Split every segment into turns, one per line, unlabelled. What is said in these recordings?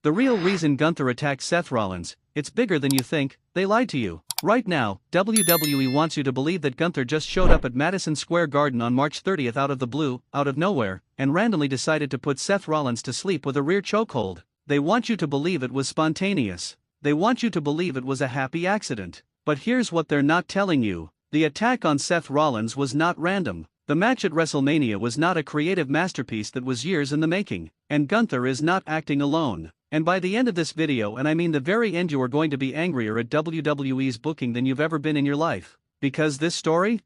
The real reason Gunther attacked Seth Rollins, it's bigger than you think, they lied to you. Right now, WWE wants you to believe that Gunther just showed up at Madison Square Garden on March 30th out of the blue, out of nowhere, and randomly decided to put Seth Rollins to sleep with a rear chokehold. They want you to believe it was spontaneous. They want you to believe it was a happy accident. But here's what they're not telling you. The attack on Seth Rollins was not random. The match at WrestleMania was not a creative masterpiece that was years in the making. And Gunther is not acting alone. And by the end of this video, and I mean the very end, you are going to be angrier at WWE's booking than you've ever been in your life. Because this story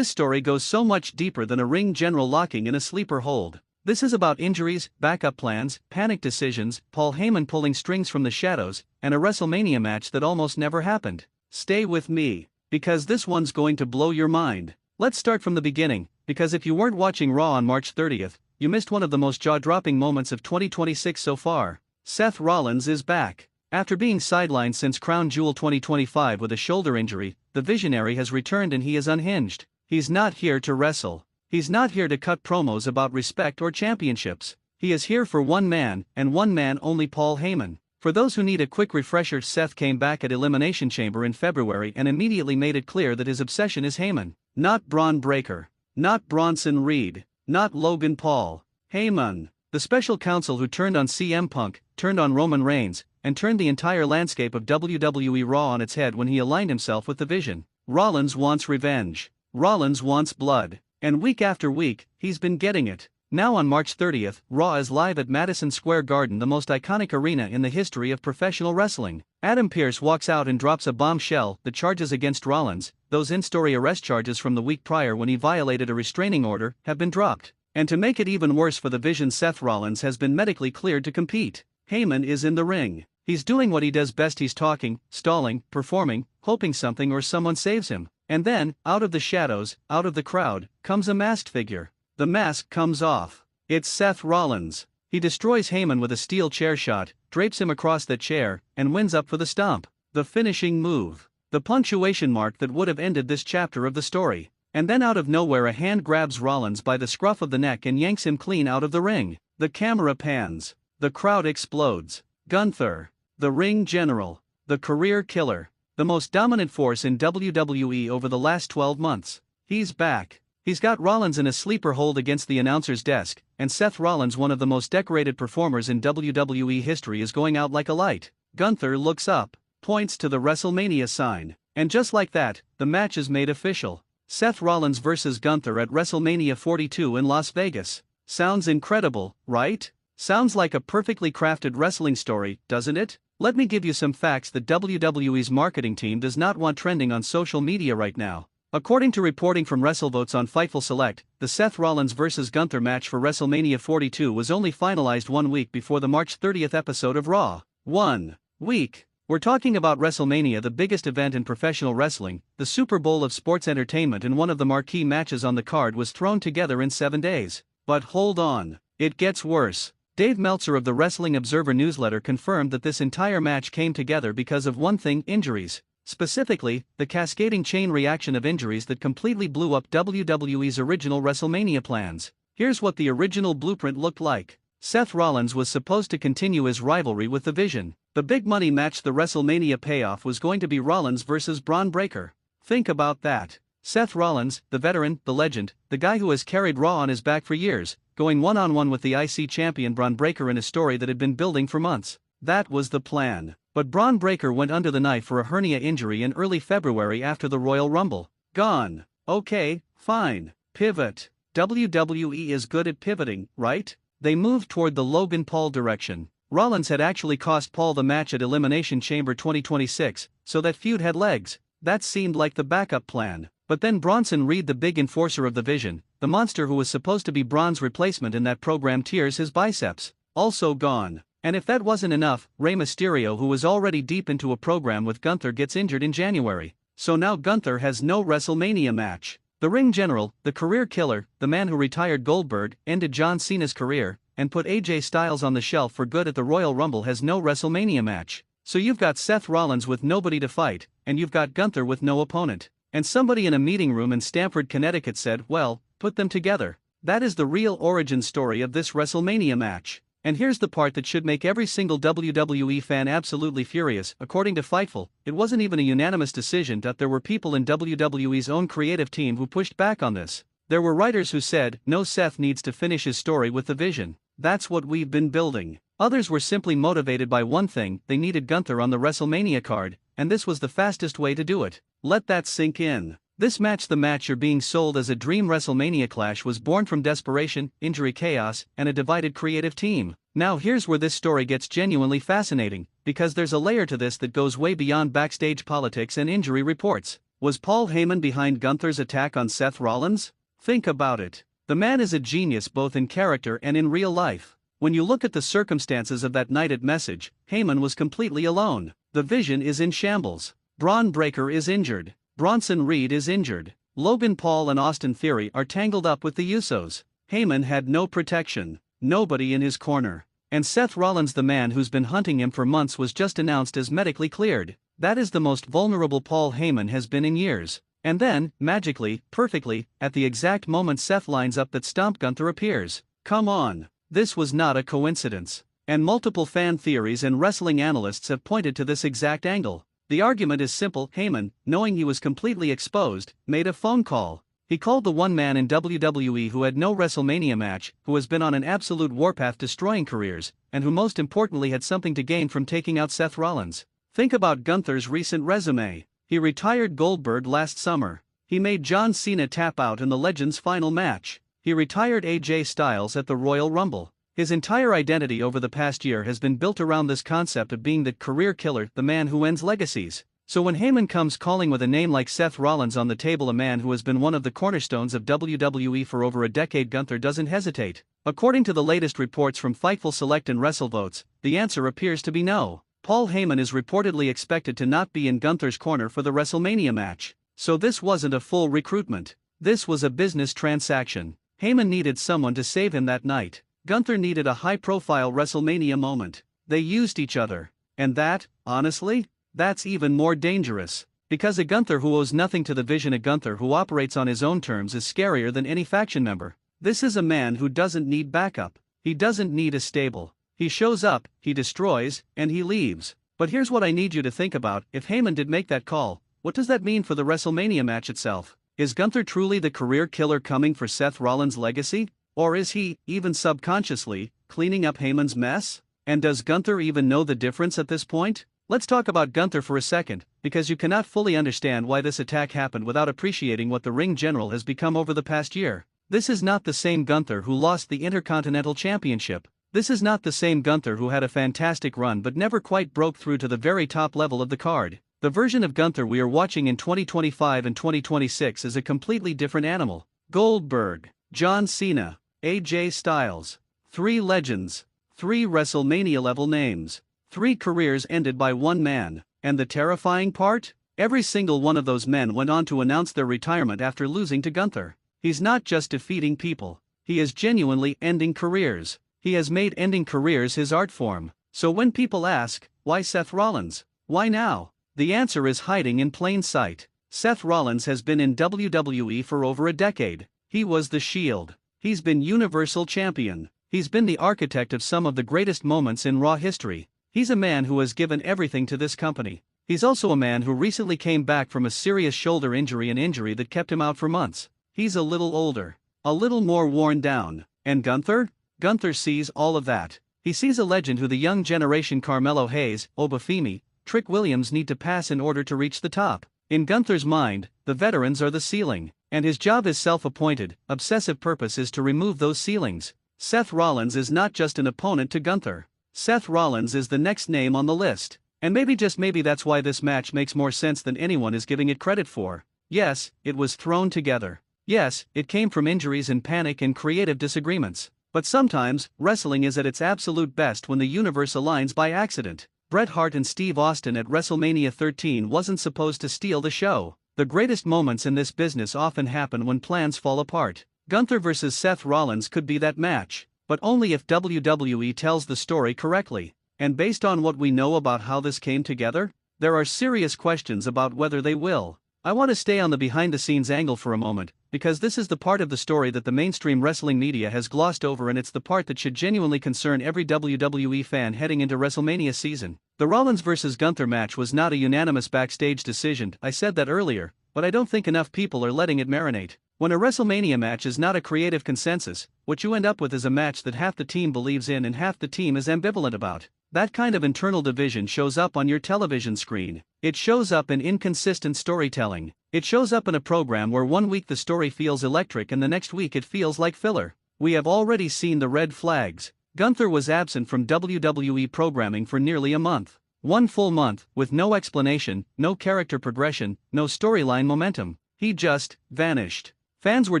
goes so much deeper than a ring general locking in a sleeper hold. This is about injuries, backup plans, panic decisions, Paul Heyman pulling strings from the shadows, and a WrestleMania match that almost never happened. Stay with me, because this one's going to blow your mind. Let's start from the beginning, because if you weren't watching Raw on March 30th, you missed one of the most jaw-dropping moments of 2026 so far. Seth Rollins is back. After being sidelined since Crown Jewel 2025 with a shoulder injury, the Visionary has returned and he is unhinged. He's not here to wrestle. He's not here to cut promos about respect or championships. He is here for one man, and one man only, Paul Heyman. For those who need a quick refresher, Seth came back at Elimination Chamber in February and immediately made it clear that his obsession is Heyman. Not Braun Breaker. Not Bronson Reed. Not Logan Paul. Heyman. The special counsel who turned on CM Punk, turned on Roman Reigns, and turned the entire landscape of WWE Raw on its head when he aligned himself with the Vision. Rollins wants revenge. Rollins wants blood. And week after week, he's been getting it. Now on March 30th, Raw is live at Madison Square Garden, the most iconic arena in the history of professional wrestling. Adam Pearce walks out and drops a bombshell. The charges against Rollins, those in-story arrest charges from the week prior when he violated a restraining order, have been dropped. And to make it even worse for the Vision, Seth Rollins has been medically cleared to compete. Heyman is in the ring. He's doing what he does best. He's talking, stalling, performing, hoping something or someone saves him. And then, out of the shadows, out of the crowd, comes a masked figure. The mask comes off. It's Seth Rollins. He destroys Heyman with a steel chair shot, drapes him across the chair, and wins up for the stomp. The finishing move. The punctuation mark that would have ended this chapter of the story. And then out of nowhere a hand grabs Rollins by the scruff of the neck and yanks him clean out of the ring. The camera pans. The crowd explodes. Gunther. The ring general. The career killer. The most dominant force in WWE over the last 12 months. He's back. He's got Rollins in a sleeper hold against the announcer's desk, and Seth Rollins, one of the most decorated performers in WWE history, is going out like a light. Gunther looks up, points to the WrestleMania sign, and just like that, the match is made official. Seth Rollins vs. Gunther at WrestleMania 42 in Las Vegas. Sounds incredible, right? Sounds like a perfectly crafted wrestling story, doesn't it? Let me give you some facts that WWE's marketing team does not want trending on social media right now. According to reporting from WrestleVotes on Fightful Select, the Seth Rollins vs. Gunther match for WrestleMania 42 was only finalized 1 week before the March 30th episode of Raw. 1 week. We're talking about WrestleMania, the biggest event in professional wrestling, the Super Bowl of sports entertainment, and one of the marquee matches on the card was thrown together in 7 days. But hold on, it gets worse. Dave Meltzer of the Wrestling Observer newsletter confirmed that this entire match came together because of one thing: injuries. Specifically, the cascading chain reaction of injuries that completely blew up WWE's original WrestleMania plans. Here's what the original blueprint looked like. Seth Rollins was supposed to continue his rivalry with the Vision. The big money match, the WrestleMania payoff, was going to be Rollins vs. Braun Breaker. Think about that. Seth Rollins, the veteran, the legend, the guy who has carried Raw on his back for years, going one-on-one with the IC champion Braun Breaker in a story that had been building for months. That was the plan. But Braun Breaker went under the knife for a hernia injury in early February after the Royal Rumble. Gone. Okay, fine. Pivot. WWE is good at pivoting, right? They moved toward the Logan Paul direction. Rollins had actually cost Paul the match at Elimination Chamber 2026, so that feud had legs. That seemed like the backup plan. But then Bronson Reed, the big enforcer of the Vision, the monster who was supposed to be Braun's replacement in that program, tears his biceps. Also gone. And if that wasn't enough, Rey Mysterio, who was already deep into a program with Gunther, gets injured in January. So now Gunther has no WrestleMania match. The ring general, the career killer, the man who retired Goldberg, ended John Cena's career, and put AJ Styles on the shelf for good at the Royal Rumble, has no WrestleMania match. So you've got Seth Rollins with nobody to fight, and you've got Gunther with no opponent. And somebody in a meeting room in Stamford, Connecticut said, well, put them together. That is the real origin story of this WrestleMania match. And here's the part that should make every single WWE fan absolutely furious. According to Fightful, it wasn't even a unanimous decision that there were people in WWE's own creative team who pushed back on this. There were writers who said, no, Seth needs to finish his story with the Vision. That's what we've been building. Others were simply motivated by one thing: they needed Gunther on the WrestleMania card, and this was the fastest way to do it. Let that sink in. This match, the match you're being sold as a dream WrestleMania clash, was born from desperation, injury chaos, and a divided creative team. Now here's where this story gets genuinely fascinating, because there's a layer to this that goes way beyond backstage politics and injury reports. Was Paul Heyman behind Gunther's attack on Seth Rollins? Think about it. The man is a genius both in character and in real life. When you look at the circumstances of that night at Message, Heyman was completely alone. The Vision is in shambles. Braun Breaker is injured. Bronson Reed is injured. Logan Paul and Austin Theory are tangled up with the Usos. Heyman had no protection, nobody in his corner. And Seth Rollins, the man who's been hunting him for months, was just announced as medically cleared. That is the most vulnerable Paul Heyman has been in years. And then, magically, perfectly, at the exact moment Seth lines up, that Stomp Gunther appears. Come on. This was not a coincidence. And multiple fan theories and wrestling analysts have pointed to this exact angle. The argument is simple: Heyman, knowing he was completely exposed, made a phone call. He called the one man in WWE who had no WrestleMania match, who has been on an absolute warpath destroying careers, and who most importantly had something to gain from taking out Seth Rollins. Think about Gunther's recent resume. He retired Goldberg last summer. He made John Cena tap out in the Legend's final match. He retired AJ Styles at the Royal Rumble. His entire identity over the past year has been built around this concept of being the career killer, the man who ends legacies. So when Heyman comes calling with a name like Seth Rollins on the table, a man who has been one of the cornerstones of WWE for over a decade, Gunther doesn't hesitate. According to the latest reports from Fightful Select and WrestleVotes, the answer appears to be no. Paul Heyman is reportedly expected to not be in Gunther's corner for the WrestleMania match. So this wasn't a full recruitment. This was a business transaction. Heyman needed someone to save him that night. Gunther needed a high-profile WrestleMania moment. They used each other. And that, honestly, that's even more dangerous. Because a Gunther who owes nothing to the Vision, a Gunther who operates on his own terms, is scarier than any faction member. This is a man who doesn't need backup. He doesn't need a stable. He shows up, he destroys, and he leaves. But here's what I need you to think about: if Heyman did make that call, what does that mean for the WrestleMania match itself? Is Gunther truly the career killer coming for Seth Rollins' legacy? Or is he, even subconsciously, cleaning up Heyman's mess? And does Gunther even know the difference at this point? Let's talk about Gunther for a second, because you cannot fully understand why this attack happened without appreciating what the Ring General has become over the past year. This is not the same Gunther who lost the Intercontinental Championship. This is not the same Gunther who had a fantastic run but never quite broke through to the very top level of the card. The version of Gunther we are watching in 2025 and 2026 is a completely different animal. Goldberg, John Cena, AJ Styles. 3 legends. 3 WrestleMania-level names. 3 careers ended by one man. And the terrifying part? Every single one of those men went on to announce their retirement after losing to Gunther. He's not just defeating people. He is genuinely ending careers. He has made ending careers his art form. So when people ask, why Seth Rollins? Why now? The answer is hiding in plain sight. Seth Rollins has been in WWE for over a decade. He was the Shield. He's been Universal Champion. He's been the architect of some of the greatest moments in Raw history. He's a man who has given everything to this company. He's also a man who recently came back from a serious shoulder injury, an injury that kept him out for months. He's a little older. A little more worn down. And Gunther? Gunther sees all of that. He sees a legend who the young generation, Carmelo Hayes, Obafemi, Trick Williams, need to pass in order to reach the top. In Gunther's mind, the veterans are the ceiling. And his job as self-appointed, obsessive purpose is to remove those ceilings. Seth Rollins is not just an opponent to Gunther. Seth Rollins is the next name on the list. And maybe, just maybe, that's why this match makes more sense than anyone is giving it credit for. Yes, it was thrown together. Yes, it came from injuries and panic and creative disagreements. But sometimes, wrestling is at its absolute best when the universe aligns by accident. Bret Hart and Steve Austin at WrestleMania 13 wasn't supposed to steal the show. The greatest moments in this business often happen when plans fall apart. Gunther versus Seth Rollins could be that match, but only if WWE tells the story correctly. And based on what we know about how this came together, there are serious questions about whether they will. I want to stay on the behind-the-scenes angle for a moment, because this is the part of the story that the mainstream wrestling media has glossed over, and it's the part that should genuinely concern every WWE fan heading into WrestleMania season. The Rollins vs. Gunther match was not a unanimous backstage decision, I said that earlier, but I don't think enough people are letting it marinate. When a WrestleMania match is not a creative consensus, what you end up with is a match that half the team believes in and half the team is ambivalent about. That kind of internal division shows up on your television screen. It shows up in inconsistent storytelling. It shows up in a program where one week the story feels electric and the next week it feels like filler. We have already seen the red flags. Gunther was absent from WWE programming for nearly a month. One full month, with no explanation, no character progression, no storyline momentum. He just vanished. Fans were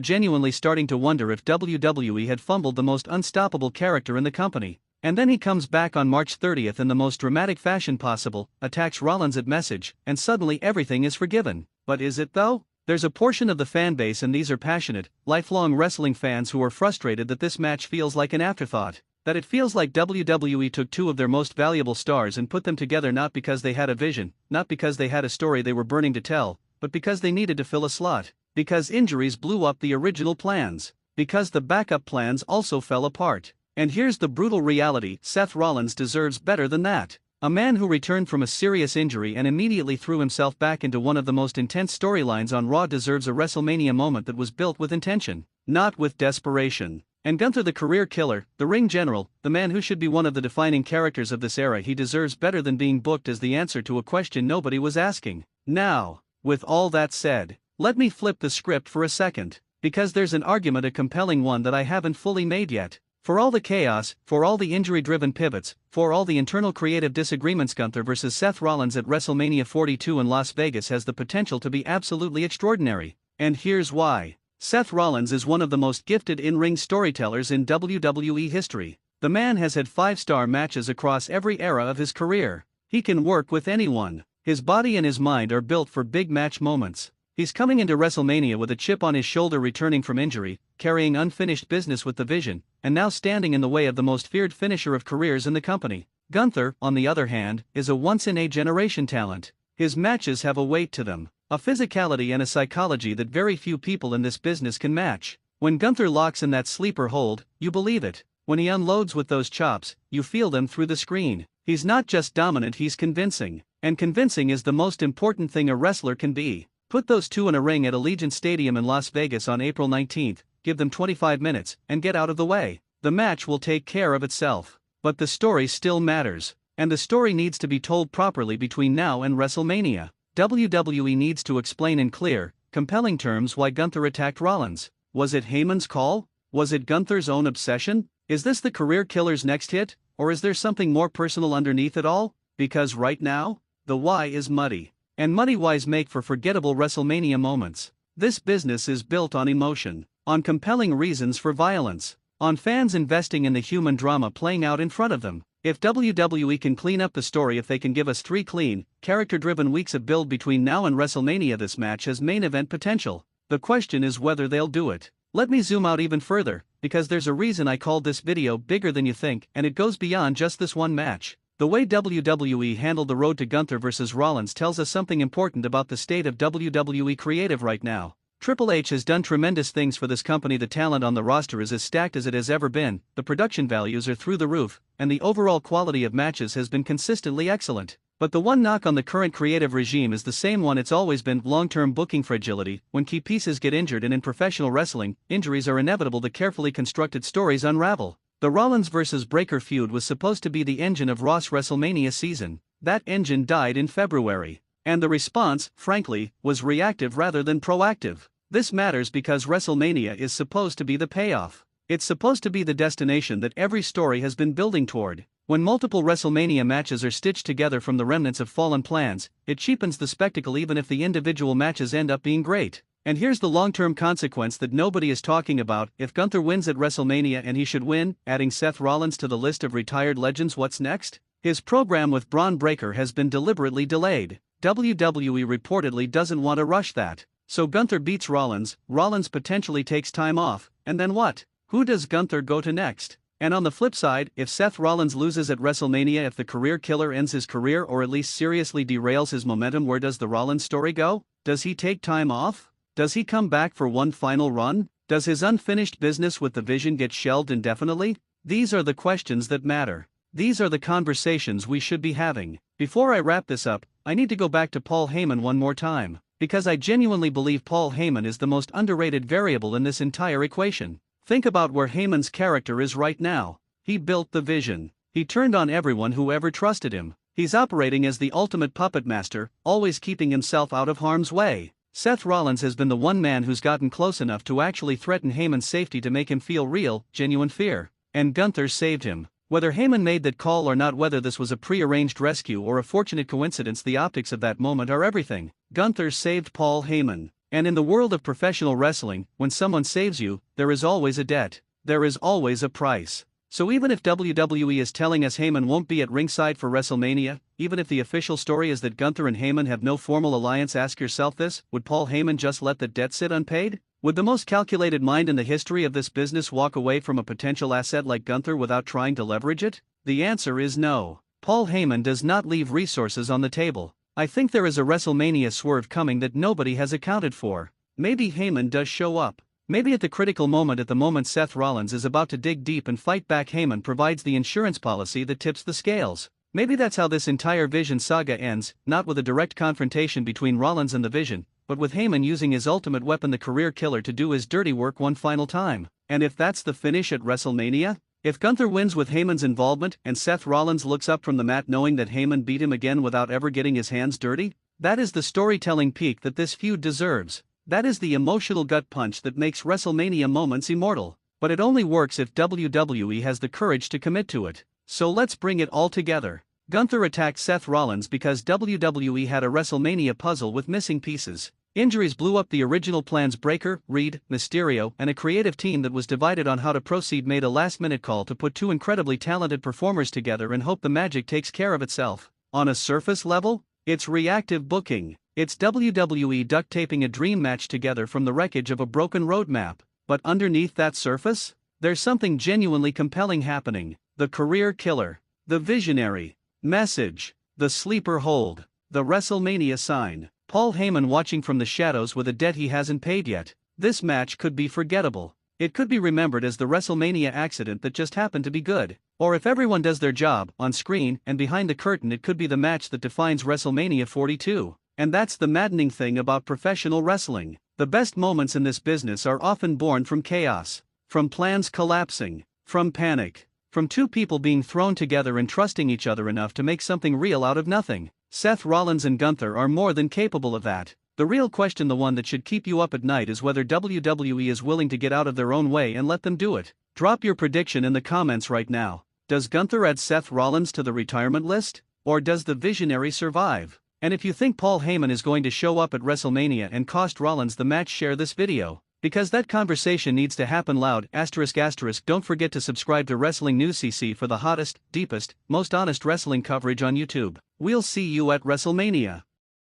genuinely starting to wonder if WWE had fumbled the most unstoppable character in the company. And then he comes back on March 30th in the most dramatic fashion possible, attacks Rollins at message, and suddenly everything is forgiven. But is it though? There's a portion of the fan base, and these are passionate, lifelong wrestling fans, who are frustrated that this match feels like an afterthought. That it feels like WWE took two of their most valuable stars and put them together not because they had a vision, not because they had a story they were burning to tell, but because they needed to fill a slot. Because injuries blew up the original plans. Because the backup plans also fell apart. And here's the brutal reality: Seth Rollins deserves better than that. A man who returned from a serious injury and immediately threw himself back into one of the most intense storylines on Raw deserves a WrestleMania moment that was built with intention, not with desperation. And Gunther, the career killer, the ring general, the man who should be one of the defining characters of this era, he deserves better than being booked as the answer to a question nobody was asking. Now, with all that said, let me flip the script for a second, because there's an argument, a compelling one, that I haven't fully made yet. For all the chaos, for all the injury-driven pivots, for all the internal creative disagreements, Gunther vs. Seth Rollins at WrestleMania 42 in Las Vegas has the potential to be absolutely extraordinary. And here's why. Seth Rollins is one of the most gifted in-ring storytellers in WWE history. The man has had 5-star matches across every era of his career. He can work with anyone. His body and his mind are built for big match moments. He's coming into WrestleMania with a chip on his shoulder, returning from injury, carrying unfinished business with the Vision, and now standing in the way of the most feared finisher of careers in the company. Gunther, on the other hand, is a once-in-a-generation talent. His matches have a weight to them, a physicality and a psychology that very few people in this business can match. When Gunther locks in that sleeper hold, you believe it. When he unloads with those chops, you feel them through the screen. He's not just dominant, he's convincing. And convincing is the most important thing a wrestler can be. Put those two in a ring at Allegiant Stadium in Las Vegas on April 19th, give them 25 minutes, and get out of the way. The match will take care of itself. But the story still matters. And the story needs to be told properly between now and WrestleMania. WWE needs to explain in clear, compelling terms why Gunther attacked Rollins. Was it Heyman's call? Was it Gunther's own obsession? Is this the career killer's next hit? Or is there something more personal underneath it all? Because right now, the why is muddy. And muddy whys make for forgettable WrestleMania moments. This business is built on emotion, on compelling reasons for violence, on fans investing in the human drama playing out in front of them. If WWE can clean up the story, if they can give us 3 clean, character-driven weeks of build between now and WrestleMania, this match has main event potential. The question is whether they'll do it. Let me zoom out even further, because there's a reason I called this video Bigger Than You Think, and it goes beyond just this one match. The way WWE handled the road to Gunther vs. Rollins tells us something important about the state of WWE creative right now. Triple H has done tremendous things for this company. The talent on the roster is as stacked as it has ever been, the production values are through the roof, and the overall quality of matches has been consistently excellent. But the one knock on the current creative regime is the same one it's always been: long-term booking fragility. When key pieces get injured, and in professional wrestling, injuries are inevitable, the carefully constructed stories unravel. The Rollins vs. Breakker feud was supposed to be the engine of Raw's WrestleMania season. That engine died in February. And the response, frankly, was reactive rather than proactive. This matters because WrestleMania is supposed to be the payoff. It's supposed to be the destination that every story has been building toward. When multiple WrestleMania matches are stitched together from the remnants of fallen plans, it cheapens the spectacle even if the individual matches end up being great. And here's the long-term consequence that nobody is talking about: if Gunther wins at WrestleMania, and he should win, adding Seth Rollins to the list of retired legends, what's next? His program with Braun Breaker has been deliberately delayed. WWE reportedly doesn't want to rush that. So Gunther beats Rollins, Rollins potentially takes time off, and then what? Who does Gunther go to next? And on the flip side, if Seth Rollins loses at WrestleMania, if the career killer ends his career or at least seriously derails his momentum, where does the Rollins story go? Does he take time off? Does he come back for one final run? Does his unfinished business with the Vision get shelved indefinitely? These are the questions that matter. These are the conversations we should be having. Before I wrap this up, I need to go back to Paul Heyman one more time, because I genuinely believe Paul Heyman is the most underrated variable in this entire equation. Think about where Heyman's character is right now. He built the Vision. He turned on everyone who ever trusted him. He's operating as the ultimate puppet master, always keeping himself out of harm's way. Seth Rollins has been the one man who's gotten close enough to actually threaten Heyman's safety to make him feel real, genuine fear. And Gunther saved him. Whether Heyman made that call or not, whether this was a pre-arranged rescue or a fortunate coincidence, the optics of that moment are everything. Gunther saved Paul Heyman. And in the world of professional wrestling, when someone saves you, there is always a debt. There is always a price. So even if WWE is telling us Heyman won't be at ringside for WrestleMania, even if the official story is that Gunther and Heyman have no formal alliance, ask yourself this: would Paul Heyman just let the debt sit unpaid? Would the most calculated mind in the history of this business walk away from a potential asset like Gunther without trying to leverage it? The answer is no. Paul Heyman does not leave resources on the table. I think there is a WrestleMania swerve coming that nobody has accounted for. Maybe Heyman does show up. Maybe at the critical moment, at the moment Seth Rollins is about to dig deep and fight back, Heyman provides the insurance policy that tips the scales. Maybe that's how this entire Vision saga ends, not with a direct confrontation between Rollins and the Vision, but with Heyman using his ultimate weapon, the career killer, to do his dirty work one final time. And if that's the finish at WrestleMania? If Gunther wins with Heyman's involvement and Seth Rollins looks up from the mat knowing that Heyman beat him again without ever getting his hands dirty? That is the storytelling peak that this feud deserves. That is the emotional gut punch that makes WrestleMania moments immortal. But it only works if WWE has the courage to commit to it. So let's bring it all together. Gunther attacked Seth Rollins because WWE had a WrestleMania puzzle with missing pieces. Injuries blew up the original plans. Breaker, Reed, Mysterio, and a creative team that was divided on how to proceed made a last-minute call to put two incredibly talented performers together and hope the magic takes care of itself. On a surface level, it's reactive booking. It's WWE duct taping a dream match together from the wreckage of a broken roadmap. But underneath that surface, there's something genuinely compelling happening. The career killer. The visionary. Message. The sleeper hold. The WrestleMania sign. Paul Heyman watching from the shadows with a debt he hasn't paid yet. This match could be forgettable. It could be remembered as the WrestleMania accident that just happened to be good. Or if everyone does their job, on screen and behind the curtain, it could be the match that defines WrestleMania 42. And that's the maddening thing about professional wrestling. The best moments in this business are often born from chaos. From plans collapsing. From panic. From two people being thrown together and trusting each other enough to make something real out of nothing. Seth Rollins and Gunther are more than capable of that. The real question, the one that should keep you up at night, is whether WWE is willing to get out of their own way and let them do it. Drop your prediction in the comments right now. Does Gunther add Seth Rollins to the retirement list? Or does the visionary survive? And if you think Paul Heyman is going to show up at WrestleMania and cost Rollins the match, share this video. Because that conversation needs to happen loud. ***. Don't forget to subscribe to Wrestling News CC for the hottest, deepest, most honest wrestling coverage on YouTube. We'll see you at WrestleMania.